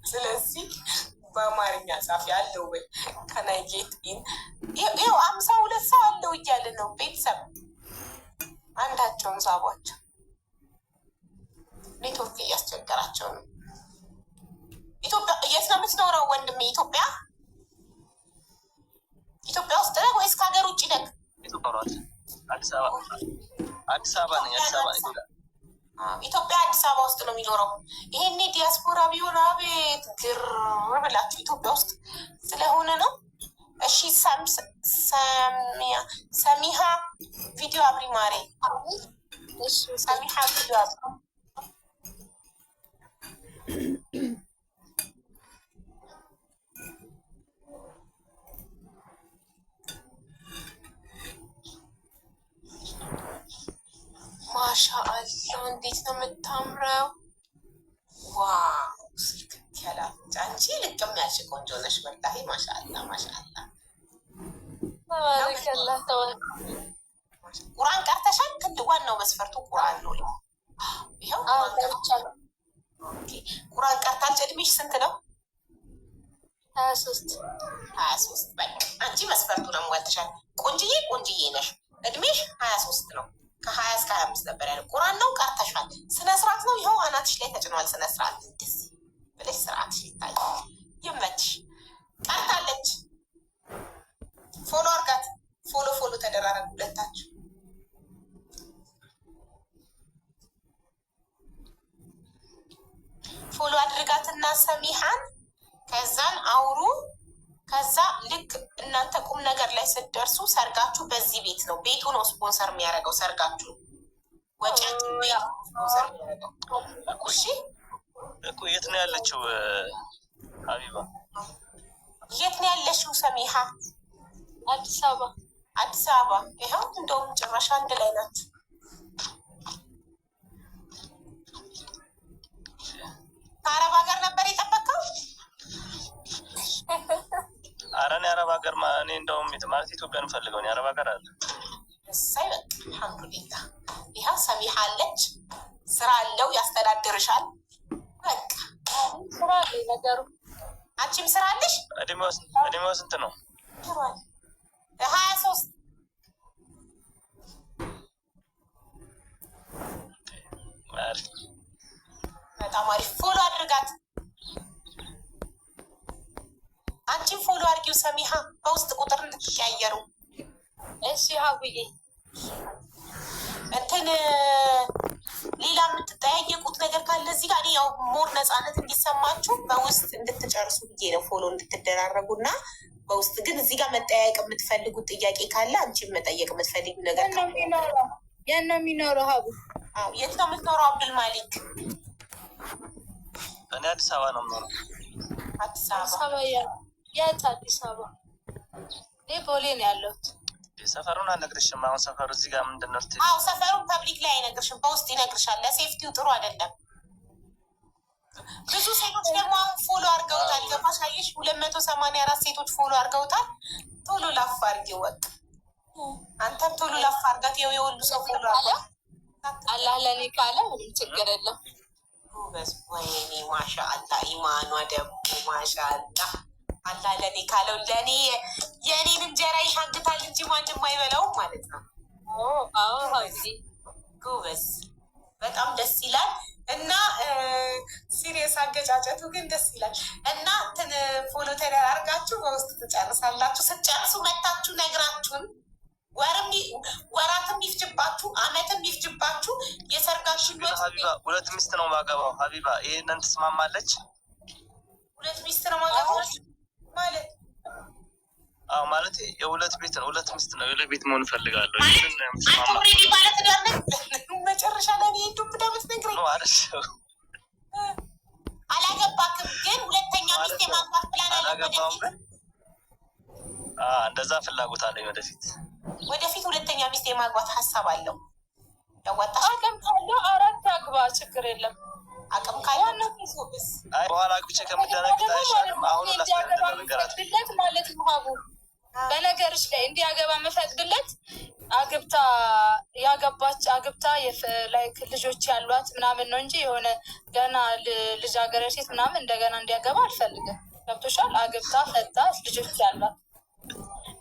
ስለዚህ በአማርኛ ጻፍ ያለው ወይ ከናይጌት ኢን ይኸው 52 ሰው አለው እያለ ነው። ቤተሰብ አንዳቸውን ሳቧቸው። ኔትወርክ እያስቸገራቸው ነው። ኢትዮጵያ የት ነው የምትኖረው ወንድሜ? ኢትዮጵያ ውስጥ ነህ ወይስ ከሀገር ውጭ ነህ? አዲስ አበባ ነኝ። ኢትዮጵያ አዲስ አበባ ውስጥ ነው የሚኖረው። ይሄኔ ዲያስፖራ ቢሆን አቤት ግር ብላችሁ ኢትዮጵያ ውስጥ ስለሆነ ነው። እሺ ሰሚሃ ቪዲዮ አብሪ ማሬ። ሰሚሃ ቪዲዮ አብሪ። ማሻአላህ እንዴት ነው የምታምረው! ዋው ስልክት ያላች አንቺ ልቅም ያልሽ ቆንጆ ነሽ። ወላሂ ማሻአላህ ማሻአላህ። ቁርአን ቀርተሻል? ክንድ ዋናው መስፈርቱ ቁርአን ነው። ይኸው ቁርአን ቀርታለች። እድሜሽ ስንት ነው? 23 በቃ አንቺ መስፈርቱን አሟልተሻል። ቆንጅዬ ነሽ። እድሜሽ 23 ነው። ከ20 እስከ 25 ነበር ያለው። ቁርአን ነው ቀርተሻል። ስነ ስርዓት ነው። ይኸው አናትሽ ላይ ተጭኗል። ስነ ስርዓት እንደዚህ ብለሽ ስርዓትሽ ይታያል። ይመችሽ። ቀርታለች። ፎሎ አርጋት። ፎሎ ተደራረጉ ሁለታችሁ። ፎሎ አድርጋትና ሰሚሃን ከዛን አውሩ። ከዛ ልክ እናንተ ቁም ነገር ላይ ስትደርሱ ሰርጋችሁ በዚህ ቤት ነው። ቤቱ ነው ስፖንሰር የሚያደርገው ሰርጋችሁ። ወጪያችሁ ቤት ስፖንሰር የሚያደርገው። እሺ እኮ የት ነው ያለችው ሀቢባ? የት ነው ያለችው ሰሚሃ? አዲስ አበባ። ይኸው እንደውም ጭራሽ አንድ ላይ ናት። ከአረብ ሀገር ነበር የጠበቀው? ኧረ እኔ አረብ ሀገር እኔ እንደውም ማለት ኢትዮጵያ ነው ፈልገው። እኔ አረብ ሀገር አለ። እሰይ በቃ አልሐምዱሊላህ። ይኸው ሰሚሃ አለች። ስራ አለው፣ ያስተዳድርሻል። በቃ ስራ አለኝ ነገሩ። አንቺም ስራ አለሽ? እድሜዋ ስንት ነው? 23 በጣም አሪፍ። ፎሎ አድርጋት። አንቺን ፎሎ አድርጊው ሰሚሃ፣ በውስጥ ቁጥር እንድትቀያየሩ። እሺ ሀቡዬ። እንትን ሌላ የምትጠያየቁት ነገር ካለ እዚህ ጋር ያው ሞር ነፃነት እንዲሰማችሁ በውስጥ እንድትጨርሱ ብዬ ነው። ፎሎ እንድትደራረጉ እና በውስጥ ግን እዚህ ጋር መጠያየቅ የምትፈልጉት ጥያቄ ካለ አንቺን መጠየቅ የምትፈልጉ ነገር የት ነው የሚኖረው ሀቡ? የት ነው የምትኖረው አብዱል ማሊክ? እኔ አዲስ አበባ ነው የምኖረው። አዲስ አበባ የት? አዲስ አበባ እኔ ቦሌ ነው ያለሁት። ሰፈሩን አልነግርሽም። አሁን ሰፈሩ እዚህ ጋር ምንድን ነው? ሰፈሩን ፐብሊክ ላይ አይነግርሽም፣ በውስጥ ይነግርሻል። ለሴፍቲው ጥሩ አይደለም። ብዙ ሴቶች ደግሞ አሁን ፎሎ አድርገውታል። ገባሽ? አየሽ 284 ሴቶች ፎሎ አድርገውታል። ቶሎ ላፍ አድርጊው በቃ። አንተም ቶሎ ላፍ አድርጋት። የወሉ ሰው ፎሎ አድርጋ አላህ ለእኔ ካለ ምንም ችግር የለም። ወይኔ ማሻአላ ኢማኗ ደግሞ ማሻአላ። አላህ ለእኔ ካለው ለእኔ የእኔን እንጀራ ይሻግታል እንጂ ማንም አይበላውም ማለት ነው። ጎበዝ፣ በጣም ደስ ይላል። እና ሲሪየስ አገጫጨቱ ግን ደስ ይላል። እና ፎሎ ተደራርጋችሁ በውስጥ ትጨርሳላችሁ። ስትጨርሱ መታችሁ ነግራችሁን ወራትም ይፍጅባችሁ አመትም ይፍጅባችሁ የሰርጋችሁ ሀቢባ 2 ሚስት ነው ማገባው። ሀቢባ ይሄንን ትስማማለች? 2 ሚስት ነው ማገባው ማለት አዎ፣ ማለት የ2 ቤት ነው። 2 ሚስት ነው። የ2 ቤት መሆን እፈልጋለሁ። መጨረሻ ላይ ዱብ ዳመት ነግረኝ ነው አለሽ። አላገባክም ግን ሁለተኛ ሚስት የማግባት ፕላን አላገባውም ግን እንደዛ ፍላጎት አለኝ። ወደፊት ሁለተኛ ሚስት የማግባት ሀሳብ አለው። ያዋጣ አቅም ካለው 4 አግባ፣ ችግር የለም። አቅም ካለው በኋላ አግብቼ ከምደረግጥ አይሻልም? አሁን ላስፈቅድለት ማለት ነው ሀቡ። በነገርሽ ላይ እንዲያገባ መፈቅድለት አግብታ ላይክ ልጆች ያሏት ምናምን ነው እንጂ የሆነ ገና ልጃገረድ ሴት ምናምን እንደገና እንዲያገባ አልፈልግም። ገብቶሻል? አግብታ ፈታ ልጆች ያሏት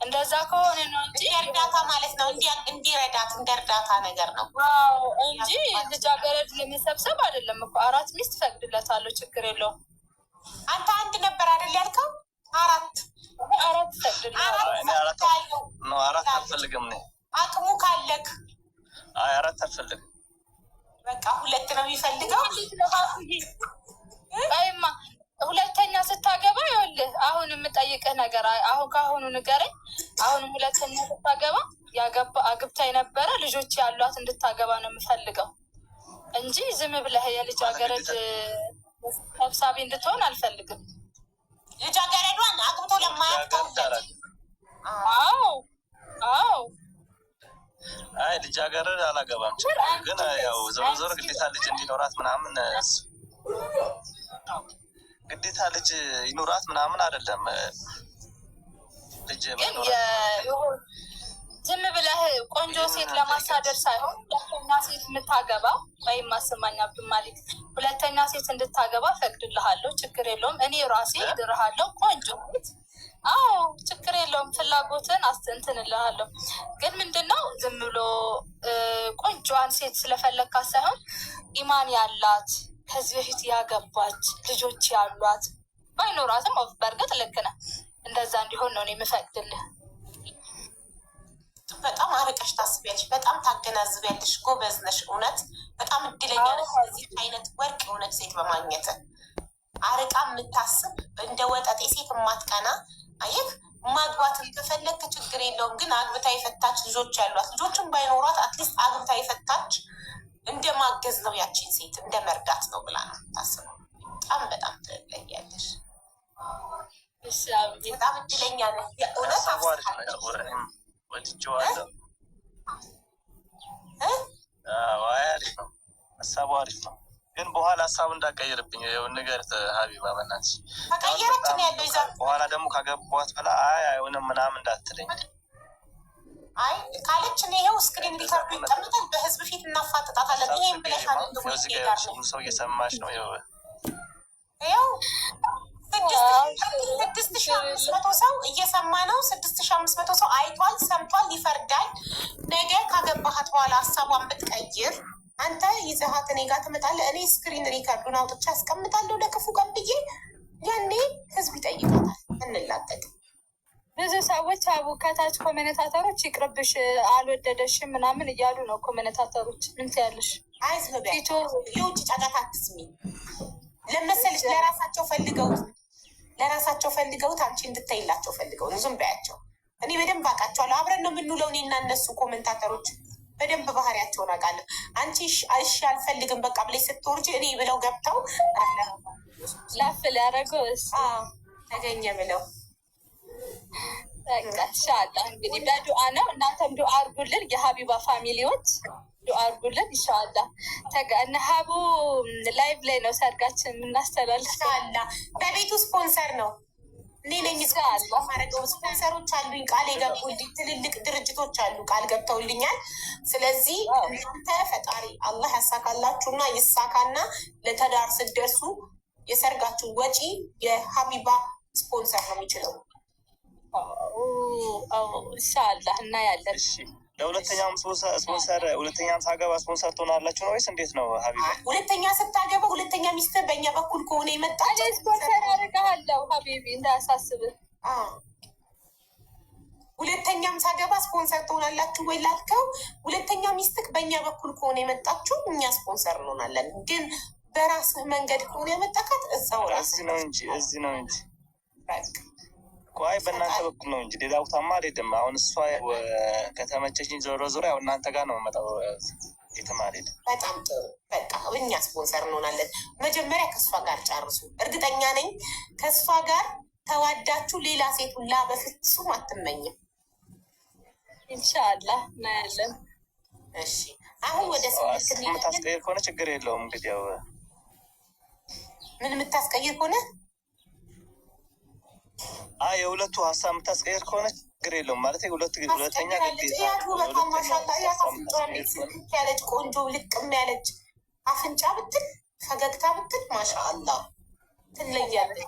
እንደዛ ከሆነ ነው እንጂ እርዳታ ማለት ነው። እንዲረዳት እንደ እርዳታ ነገር ነው እንጂ ልጃገረድ ለመሰብሰብ አይደለም እኮ። 4 ሚስት ፈቅድለታለሁ፣ ችግር የለውም። አንተ አንድ ነበር አይደል ያልከው? 4 ፈቅድለታለሁ። 4 አልፈልግም ነው አቅሙ ካለክ። 4 አልፈልግም። በቃ 2 ነው የሚፈልገው። አይማ ሁለተኛ ስታገባ ይኸውልህ፣ አሁን የምጠይቅህ ነገር አሁን ከአሁኑ ንገረኝ። አሁንም ሁለተኛ ስታገባ አግብታ የነበረ ልጆች ያሏት እንድታገባ ነው የምፈልገው እንጂ ዝም ብለህ የልጃገረድ ሰብሳቢ እንድትሆን አልፈልግም። ልጃገረዷን አግብቶ ለማያውቀው አይ ልጃገረድ አላገባም፣ ግን ያው ዞሮ ዞሮ ግዴታ ልጅ እንዲኖራት ምናምን ግዴታ ልጅ ይኑራት ምናምን አይደለም። ልጅ ዝም ብለህ ቆንጆ ሴት ለማሳደር ሳይሆን ሁለተኛ ሴት የምታገባ ወይም ማሰማኛ ብማሊክ ሁለተኛ ሴት እንድታገባ ፈቅድልሃለሁ፣ ችግር የለውም። እኔ ራሴ ድርሃለሁ ቆንጆ ሴት። ችግር የለውም። ፍላጎትን አስተንትንልሃለሁ። ግን ምንድነው ዝም ብሎ ቆንጆዋን ሴት ስለፈለግካት ሳይሆን ኢማን ያላት ከዚህ በፊት ያገባች ልጆች ያሏት ባይኖራትም በእርግጥ ልክ ነህ፣ እንደዛ እንዲሆን ነው እኔ የምፈቅድልህ። በጣም አርቀሽ ታስቢያለሽ፣ በጣም ታገናዝቢያለሽ። ጎበዝ ነሽ። እውነት በጣም እድለኛ ነሽ እዚህ አይነት ወርቅ የሆነች ሴት በማግኘት። አርቃ የምታስብ እንደ ወጠጤ ሴት የማትቀና። አየህ፣ ማግባትን ከፈለግክ ችግር የለውም። ግን አግብታ የፈታች ልጆች ያሏት፣ ልጆችን ባይኖሯት አትሊስት አግብታ የፈታች እንደ ማገዝ ነው፣ ያቺን ሴት እንደ መርዳት ነው ብላ ነው ታስበው። በጣም ትለያለሽ። በጣም እድለኛ ነሽ የእውነት። ሀሳቡ አሪፍ ነው፣ ግን በኋላ ሀሳቡ እንዳቀይርብኝ ነገር ሀቢባ በእናትሽ ተቀየረችን ያለው ይዛ በኋላ ደግሞ ካገባት በላ አይሆንም ምናምን እንዳትለኝ። አይ ካለች ይሄው ስክሪን ሪከርዱ ይቀምጣል፣ በህዝብ ፊት እናፋጥጣታለን። ይሄን ብለሽ ሰው እየሰማሽ ነው። ይኸው 6,500 ሰው እየሰማ ነው። 6,500 ሰው አይቷል፣ ሰምቷል፣ ይፈርዳል። ነገ ካገባሃት በኋላ ሀሳቧን ብትቀይር አንተ ይዘሃት እኔ ጋር ትመጣለህ። እኔ ስክሪን ሪከርዱን አውጥቼ አስቀምጣለሁ ለክፉ ቀን ብዬ። ያኔ ህዝብ ይጠይቃታል። እንላቀቅ። ብዙ ሰዎች አቡ ከታች ኮሜንታተሮች ይቅርብሽ አልወደደሽም ምናምን እያሉ ነው። ኮሜንታተሮች ምን ትያለሽ? አይዞህ የውጭ ጫጫታ አትስሚ። ለመሰልሽ ለራሳቸው ፈልገውት አንቺ እንድታይላቸው ፈልገው ነው። ዝም በያቸው። እኔ በደንብ አውቃቸዋለሁ። አብረን ነው የምንውለው እኔ እና እነሱ ኮሜንታተሮች። በደንብ ባህሪያቸውን አውቃለሁ። አንቺ እሺ አልፈልግም በቃ ብለሽ ስትወርጂ እኔ ብለው ገብተው ላፍ ሊያደርገው ተገኘ ብለው ኢንሻአላህ። እንግዲህ በዱዓ ነው። እናንተም ዱዓ አድርጉልን፣ የሀቢባ ፋሚሊዎች ዱዓ አድርጉልን ኢንሻአላህ። እነ ሀቡ ላይቭ ላይ ነው ሰርጋችን የምናስተላልፍ። በቤቱ ስፖንሰር ነው እኔ ነኝ ማረገው። ስፖንሰሮች አሉኝ ቃል የገቡልኝ ትልልቅ ድርጅቶች አሉ ቃል ገብተውልኛል። ስለዚህ እናንተ ፈጣሪ አላህ ያሳካላችሁና ይሳካና ለተዳር ስትደርሱ የሰርጋችሁ ወጪ የሀቢባ ስፖንሰር ነው የሚችለው። ኢንሻአላህ እናያለን። ለሁለተኛም ስፖንሰር ሁለተኛም ሳገባ ስፖንሰር ትሆናላችሁ ነው ወይስ እንዴት ነው ሀቢባ? ሁለተኛ ስታገባ ሁለተኛ ሚስት በእኛ በኩል ከሆነ የመጣ ስፖንሰር አደርግሃለሁ ሀቢቢ እንዳያሳስብህ። ሁለተኛም ሳገባ ስፖንሰር ትሆናላችሁ ወይ ላልከው፣ ሁለተኛ ሚስትክ በእኛ በኩል ከሆነ የመጣችሁ እኛ ስፖንሰር እንሆናለን። ግን በራስህ መንገድ ከሆነ የመጣካት እዛው እዚህ ነው እንጂ ቆይ በእናንተ በኩል ነው እንጂ ሌላ ቦታማ አልሄድም። አሁን እሷ ከተመቸችኝ ዞሮ ዞሮ ያው እናንተ ጋር ነው መጣው የተማሪ። በጣም ጥሩ በቃ እኛ ስፖንሰር እንሆናለን። መጀመሪያ ከእሷ ጋር ጨርሱ። እርግጠኛ ነኝ ከእሷ ጋር ተዋዳችሁ ሌላ ሴት ሁላ በፍጹም አትመኝም። ኢንሻአላህ እናያለን። እሺ አሁን ወደ ስልክ የምታስቀይር ከሆነ ችግር የለውም። እንግዲህ ያው ምን የምታስቀይር ከሆነ የሁለቱ ሀሳብ የምታስቀይር ከሆነ ችግር የለውም ማለት ሁለተኛ ያት ውበቷን ማሻላ ያት አፍንጫዋን ስልክ ያለች ቆንጆ ልቅም ያለች አፍንጫ ብትል ፈገግታ ብትል ማሻአላ ትለያለች።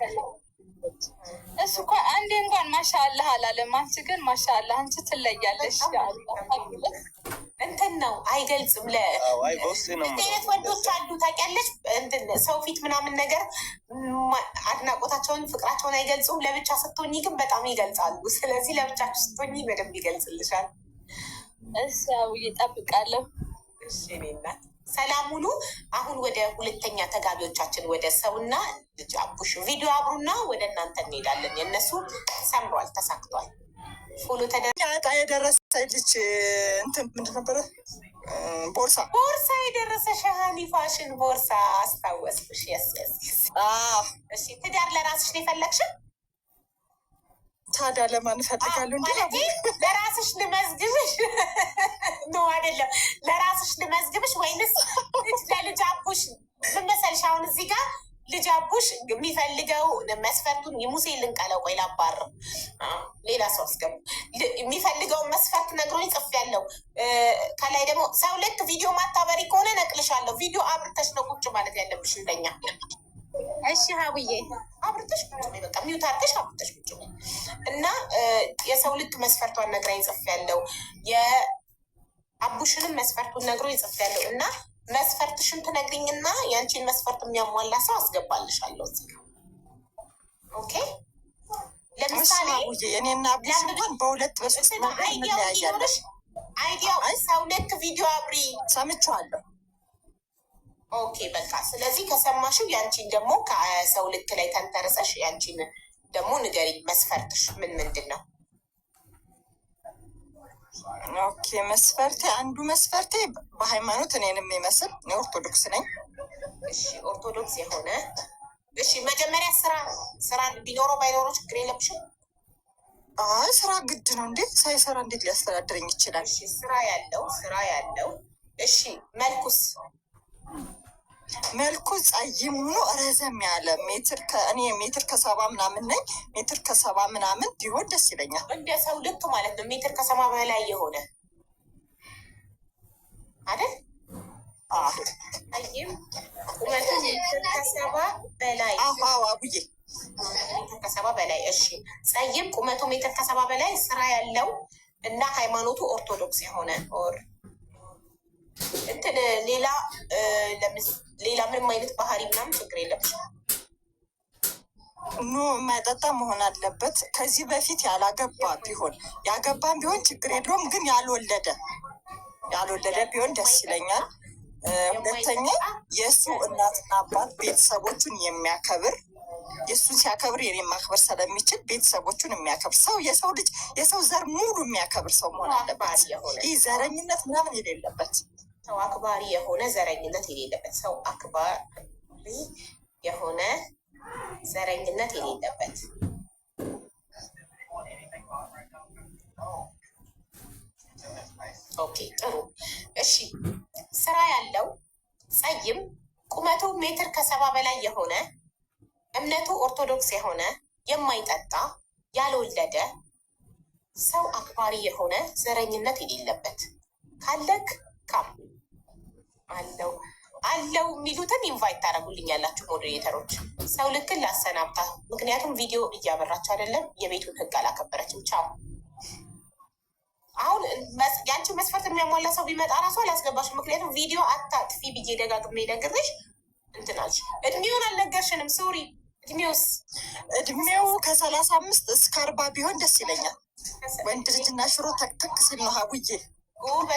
እሱ እኮ አንዴ እንኳን ማሻአላህ አላለም። አንቺ ግን ማሻአላህ አንቺ ትለያለሽ። እንትን ነው አይገልጽም። ለአይነት ወንዶች አሉ ታውቂያለሽ፣ ሰው ፊት ምናምን ነገር አድናቆታቸውን ፍቅራቸውን አይገልጹም። ለብቻ ስትሆኚ ግን በጣም ይገልጻሉ። ስለዚህ ለብቻችሁ ስትሆኚ በደንብ ይገልጽልሻል። እሰው ይጠብቃለሁ። እሺ ናት። ሰላም ሁኑ። አሁን ወደ ሁለተኛ ተጋቢዎቻችን ወደ ሰውና ልጅ አቡሽ ቪዲዮ አብሩና ወደ እናንተ እንሄዳለን። የእነሱ ሰምሯል፣ ተሳክቷል። ፎሎ ተደጣ የደረሰ ልጅ እንትን ምንድን ነበረ? ቦርሳ የደረሰ ሻሃኒ ፋሽን ቦርሳ አስታወስኩሽ። እሺ ትዳር ለራስሽ ነው የፈለግሽን? ታዲያ ለማን እፈልጋለሁ? እንዲ ለራስሽ ልመዝግብሽ ነው አይደለም? ለራስሽ ልመዝግብሽ ወይንስ ለልጅ አቡሽ? ምን መሰልሽ አሁን እዚህ ጋር ልጅ አቡሽ የሚፈልገው መስፈርቱን የሙሴ ልንቀለው። ቆይ ላባረው፣ ሌላ ሰው አስገቡ። የሚፈልገውን መስፈርት ነግሮኝ ጽፌያለሁ። ከላይ ደግሞ ሰው ልክ ቪዲዮ ማታበሪ ከሆነ ነቅልሻለሁ። ቪዲዮ አብርተሽ ነው ቁጭ ማለት ያለብሽ እንደኛ። እሺ ሀብዬ አብርተሽ ቁጭ በይ፣ በቃ ሚውት አድርገሽ አብርተሽ ቁጭ በይ እና የሰው ልክ መስፈርቷን ነግራኝ ጽፌያለሁ። የአቡሽንም መስፈርቱን ነግሮኝ ጽፌያለሁ እና መስፈርትሽን ትነግሪኝና የአንቺን መስፈርት የሚያሟላ ሰው አስገባልሻለሁ እዚህ። ኦኬ ለምሳሌ እኔና አቡሽ እንኳን በሁለት በሶስት አይዲያው ሰው ልክ ቪዲዮ አብሪ ሰምቼዋለሁ። ኦኬ በቃ ስለዚህ ከሰማሽው የአንቺን ደግሞ ከሰው ልክ ላይ ተንተርሰሽ የአንቺን ደግሞ ንገሪኝ። መስፈርትሽ ምን ምንድን ነው? ኦኬ መስፈርቴ፣ አንዱ መስፈርቴ በሃይማኖት እኔን የሚመስል እኔ ኦርቶዶክስ ነኝ። እሺ ኦርቶዶክስ የሆነ እሺ። መጀመሪያ ስራ ቢኖረው ባይኖረው ችግር የለብሽም? አይ ስራ ግድ ነው እንዴ? ሳይሰራ እንዴት ሊያስተዳድረኝ ይችላል? እሺ ስራ ያለው እሺ መልኩ ጸይም ሆኖ ረዘም ያለ እኔ ሜትር ከሰባ ምናምን ነኝ። ሜትር ከሰባ ምናምን ቢሆን ደስ ይለኛል። እንደ ሰው ልክ ማለት ነው። ሜትር ከሰባ በላይ የሆነ አይደል? ጸይም ቁመቱ ሜትር ከሰባ በላይ አቡዬ ሜትር ከሰባ በላይ እሺ። ጸይም ቁመቱ ሜትር ከሰባ በላይ ስራ ያለው እና ሃይማኖቱ ኦርቶዶክስ የሆነ እንትን ሌላ ምንም አይነት ባህሪ ምናምን ችግር የለብሽም። የማይጠጣ መሆን አለበት። ከዚህ በፊት ያላገባ ቢሆን ያገባም ቢሆን ችግር የለውም፣ ግን ያልወለደ ቢሆን ደስ ይለኛል። ሁለተኛ የእሱ እናትና አባት ቤተሰቦቹን የሚያከብር፣ የእሱን ሲያከብር የኔን ማክበር ስለሚችል ቤተሰቦቹን የሚያከብር ሰው፣ የሰው ልጅ የሰው ዘር ሙሉ የሚያከብር ሰው መሆን አለበት። ይህ ዘረኝነት ምናምን የሌለበት ሰው አክባሪ የሆነ ዘረኝነት የሌለበት ሰው አክባሪ የሆነ ዘረኝነት የሌለበት። ኦኬ ጥሩ እሺ። ስራ ያለው ጸይም ቁመቱ ሜትር ከሰባ በላይ የሆነ እምነቱ ኦርቶዶክስ የሆነ የማይጠጣ ያልወለደ ሰው አክባሪ የሆነ ዘረኝነት የሌለበት ካለክ ካም አለው የሚሉትን ኢንቫይት ታደርጉልኛላችሁ ሞዴሬተሮች። ሰው ልክን ላሰናብታ፣ ምክንያቱም ቪዲዮ እያበራች አይደለም፣ የቤቱን ህግ አላከበረችም። ቻው። አሁን ያንቺ መስፈርት የሚያሟላ ሰው ቢመጣ ራሱ አላስገባሽ፣ ምክንያቱም ቪዲዮ አታጥፊ ብዬ ደጋግሜ ነግሬሽ እንትናልሽ። እድሜውን አልነገርሽንም። ሶሪ። እድሜው ከ35 እስከ 40 ቢሆን ደስ ይለኛል። ወንድ ልጅና ሽሮ ተክተክ ሲል ነው ሀቡዬ።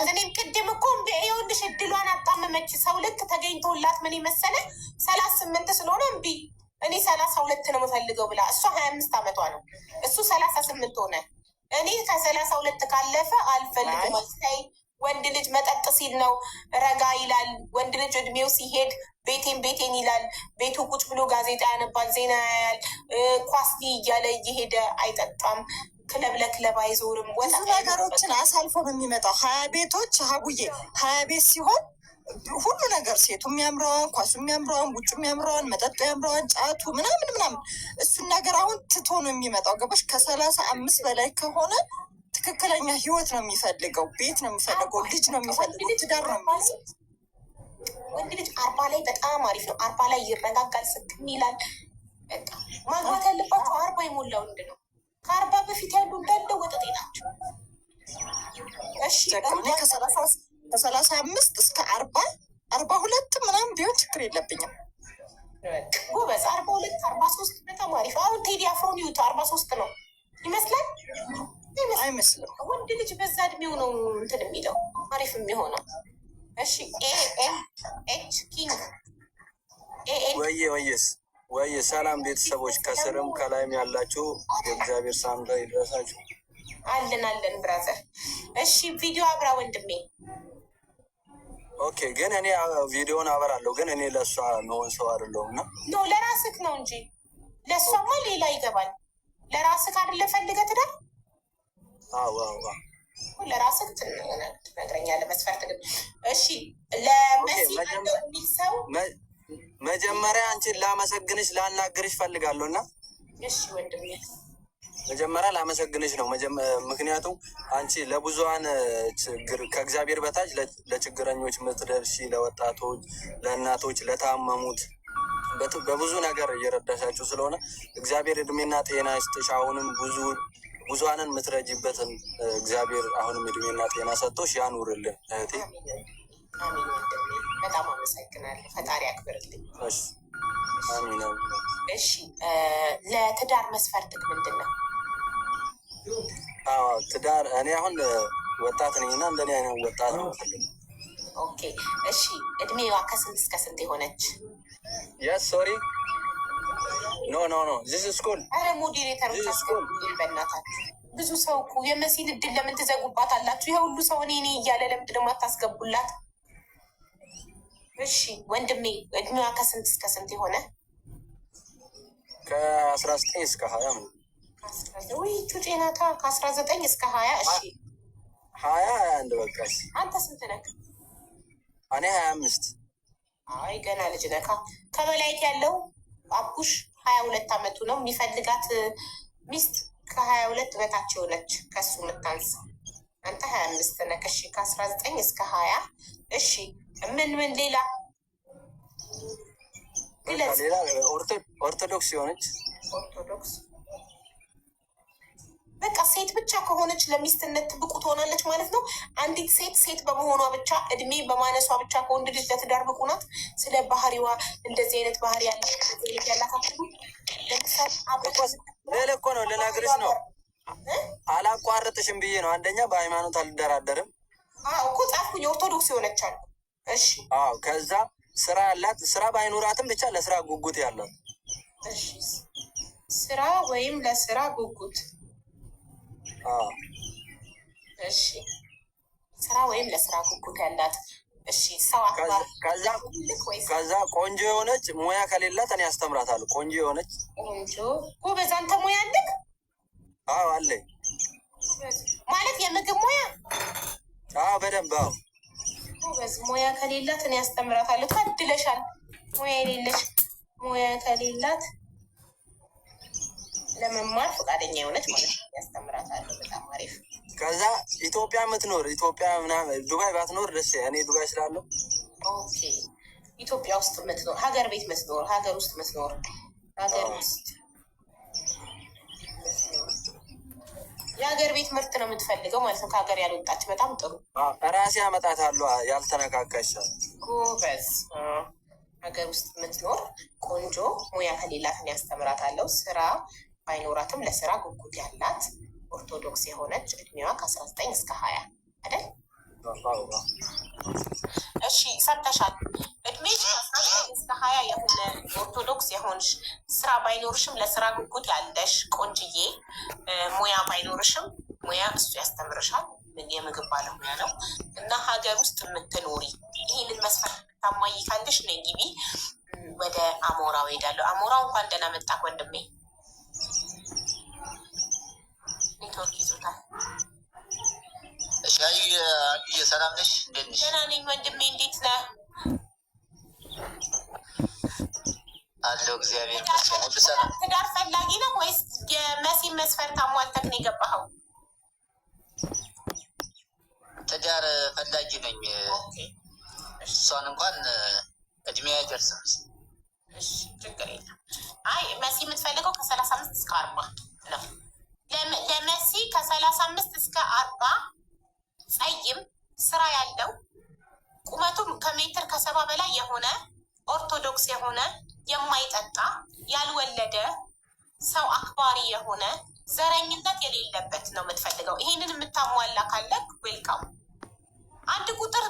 እኔም ቅድም እኮ የወንድሽ እድሏን አጣመመች። ሰው ልክ ተገኝቶላት ምን መሰለ 38 ስለሆነ እምቢ እኔ 32 ነው የምፈልገው ብላ እሷ 25 ዓመቷ ነው፣ እሱ 38 ሆነ። እኔ ከ32 ካለፈ አልፈልግም። አልታይ ወንድ ልጅ መጠጥ ሲል ነው ረጋ ይላል። ወንድ ልጅ እድሜው ሲሄድ ቤቴን ይላል። ቤቱ ቁጭ ብሎ ጋዜጣ ያነባል፣ ዜና ያያል፣ ኳስ እያለ እየሄደ አይጠጣም። ክለብ ለክለብ አይዞርም። ብዙ ነገሮችን አሳልፎ ነው የሚመጣው። 20 ቤቶች ሀቡዬ 20 ቤት ሲሆን ሁሉ ነገር ሴቱ የሚያምረዋን፣ ኳሱ የሚያምረዋን፣ ውጭ የሚያምረዋን፣ መጠጡ ያምረዋን፣ ጫቱ ምናምን እሱን ነገር አሁን ትቶ ነው የሚመጣው። ገባሽ? ከ35 በላይ ከሆነ ትክክለኛ ህይወት ነው የሚፈልገው፣ ቤት ነው የሚፈልገው፣ ልጅ ነው የሚፈልገው፣ ትዳር ነው የሚፈልገው። ወንድ ልጅ 40 ላይ በጣም አሪፍ ነው። 40 ላይ ይረጋጋል፣ ስክም ይላል። በቃ ማግባት ያለባቸው 40 የሞላ ወንድ ነው። ከ40 በፊት ያሉ እንዳለ ወጠጤ ናቸው። እሺ ከ35 እስከ 42 ምናምን ቢሆን ችግር የለብኝም። ጎበዝ 42 43 በጣም አሪፍ። አሁን ቴዲ አፍሮን ይውጣ 43 ነው ይመስላል አይመስልም? ወንድ ልጅ በዛ እድሜው ነው እንትን የሚለው አሪፍ የሚሆነው። እሺ ኤኤች ኪንግ ወየ ሰላም ቤተሰቦች፣ ከስርም ከላይም ያላችሁ የእግዚአብሔር ሰላምታ ይድረሳችሁ። አለን ብራዘር። እሺ ቪዲዮ አብራ ወንድሜ። ኦኬ ግን እኔ ቪዲዮን አበራለሁ፣ ግን እኔ ለእሷ መሆን ሰው አይደለሁም። እና ኖ ለራስክ ነው እንጂ ለእሷማ ሌላ ይገባል። ለራስክ አይደለ ፈልገህ ትዳር ለራስህ ትነግረኛለህ መስፈርት ግን። እሺ ለመሲ የሚል ሰው መጀመሪያ አንቺን ላመሰግንሽ ላናግርሽ ፈልጋለሁ እና እሺ ወንድሜ መጀመሪያ ላመሰግንሽ ነው። ምክንያቱም አንቺ ለብዙሀን ችግር ከእግዚአብሔር በታች ለችግረኞች ምትደርሺ፣ ለወጣቶች፣ ለእናቶች፣ ለታመሙት በብዙ ነገር እየረዳሻችሁ ስለሆነ እግዚአብሔር እድሜና ጤና ይስጥሽ። አሁንም ብዙሀንን የምትረጂበትን እግዚአብሔር አሁንም እድሜና ጤና ሰጥቶሽ ያኑርልን እህቴ። አሚን ወንድሜ፣ በጣም አመሰግናለሁ። ፈጣሪ ያክብርልኝ። አሚን። እሺ ለትዳር መስፈርትህ ምንድን ነው? ትዳር እኔ አሁን ወጣት ነኝ እና እንደኔ አይነት ወጣት ነው። ኦኬ እሺ እድሜዋ ከስንት እስከ ስንት የሆነች? የስ ሶሪ ኖ ዚስ ስኩል። አረ ሞዴሬተር በእናታችሁ ብዙ ሰው እኮ የመሲል እድል ለምን ትዘጉባት አላችሁ? ይሄ ሁሉ ሰው እኔ እያለ ለምንድን ነው የማታስገቡላት? እሺ ወንድሜ እድሜዋ ከስንት እስከ ስንት የሆነ? ከ19 እስከ 20 ነው። ወይ ጩጬናታ ከ19 እስከ 20 እሺ 21 በቃ። አንተ ስንት ነህ? እኔ 25። አይ ገና ልጅ ነካ። ከበላይ ያለው አቡሽ 22 አመቱ ነው። የሚፈልጋት ሚስት ከ22 በታች የሆነች ከሱ የምታንስ። አንተ 25 ነህ። እሺ ከ19 እስከ 20 እሺ ምን ሌላ ኦርቶዶክስ የሆነች ኦርቶዶክስ በቃ ሴት ብቻ ከሆነች ለሚስትነት ብቁ ትሆናለች ማለት ነው። አንዲት ሴት በመሆኗ ብቻ እድሜ በማነሷ ብቻ ከወንድ ልጅ ለትዳር ብቁ ናት። ስለ ባህሪዋ እንደዚህ አይነት ባህሪ ያላት ሌላ እኮ ነው ልነግርሽ ነው። አላቋርጥሽም ብዬ ነው። አንደኛ በሃይማኖት አልደራደርም እኮ ጻፍኩኝ። ኦርቶዶክስ የሆነቻል። እሺ ከዛ ስራ ያላት፣ ስራ ባይኖራትም ብቻ ለስራ ጉጉት ያላት። እሺ ስራ ወይም ለስራ ጉጉት። እሺ ስራ ወይም ለስራ ጉጉት ያላት። እሺ ሰው ከዛ ቆንጆ የሆነች ሙያ ከሌላት እኔ አስተምራታለሁ። ቆንጆ የሆነች ጎበዝ። አንተ ሙያ አለህ? አዎ አለኝ። ማለት የምግብ ሙያ? አዎ በደንብ። አዎ ጎበዝ። ሙያ ከሌላት እኔ አስተምራታለሁ። ታድለሻል። ሙያ የሌለሽ ሙያ ከሌላት ለመማር ፈቃደኛ የሆነች ማለት ነው ያስተምራታለሁ። በጣም አሪፍ። ከዛ ኢትዮጵያ የምትኖር ኢትዮጵያ ምናምን ዱባይ ባትኖር ደስ እኔ ዱባይ ስላለሁ። ኦኬ ኢትዮጵያ ውስጥ የምትኖር ሀገር ቤት ምትኖር ሀገር ውስጥ ምትኖር ሀገር ውስጥ የሀገር ቤት ምርት ነው የምትፈልገው ማለት ነው። ከሀገር ያልወጣች በጣም ጥሩ። ራሴ አመጣታለሁ ያልተነካካሻል። ጎበዝ። ሀገር ውስጥ የምትኖር ቆንጆ ሙያ ከሌላትን ያስተምራታለሁ። ስራ ባይኖራትም ለስራ ጉጉት ያላት ኦርቶዶክስ የሆነች እድሜዋ ከ19 እስከ 20 አይደል? እሺ ሰምተሻል። እድሜ ከ19 እስከ 20 የሆነ ኦርቶዶክስ የሆንሽ ስራ ባይኖርሽም ለስራ ጉጉት ያለሽ ቆንጅዬ፣ ሙያ ባይኖርሽም ሙያ እሱ ያስተምርሻል። የምግብ ባለሙያ ነው እና ሀገር ውስጥ የምትኖሪ ይህንን መስፈርት ታማኝ ካለሽ ነይ ግቢ። ወደ አሞራው ሄዳለሁ። አሞራው እንኳን ደህና መጣህ ወንድሜ። ኔትወርክ ይዞታል። እሺ ሰላም ነሽ? እንዴት ነሽ? ደህና ነኝ ወንድሜ። እንዴት ነህ? አለው እግዚአብሔር ይመስገን። ሁሉ ሰላም። ትዳር ፈላጊ ነው ወይስ የመሲ መስፈርት አሟልተህ ነው የገባኸው? ትዳር ፈላጊ ነኝ። እሷን እንኳን እድሜ አይደርስም። እሺ ችግር የለም። አይ መሲ የምትፈልገው ከ35 እስከ 40 ነው። ለመሲ ከ35 እስከ 40 ጸይም ስራ ያለው ቁመቱም ከሜትር ከ70 በላይ የሆነ ኦርቶዶክስ የሆነ የማይጠጣ ያልወለደ ሰው አክባሪ የሆነ ዘረኝነት የሌለበት ነው የምትፈልገው። ይሄንን የምታሟላ ካለ ዌልካም። አንድ ቁጥር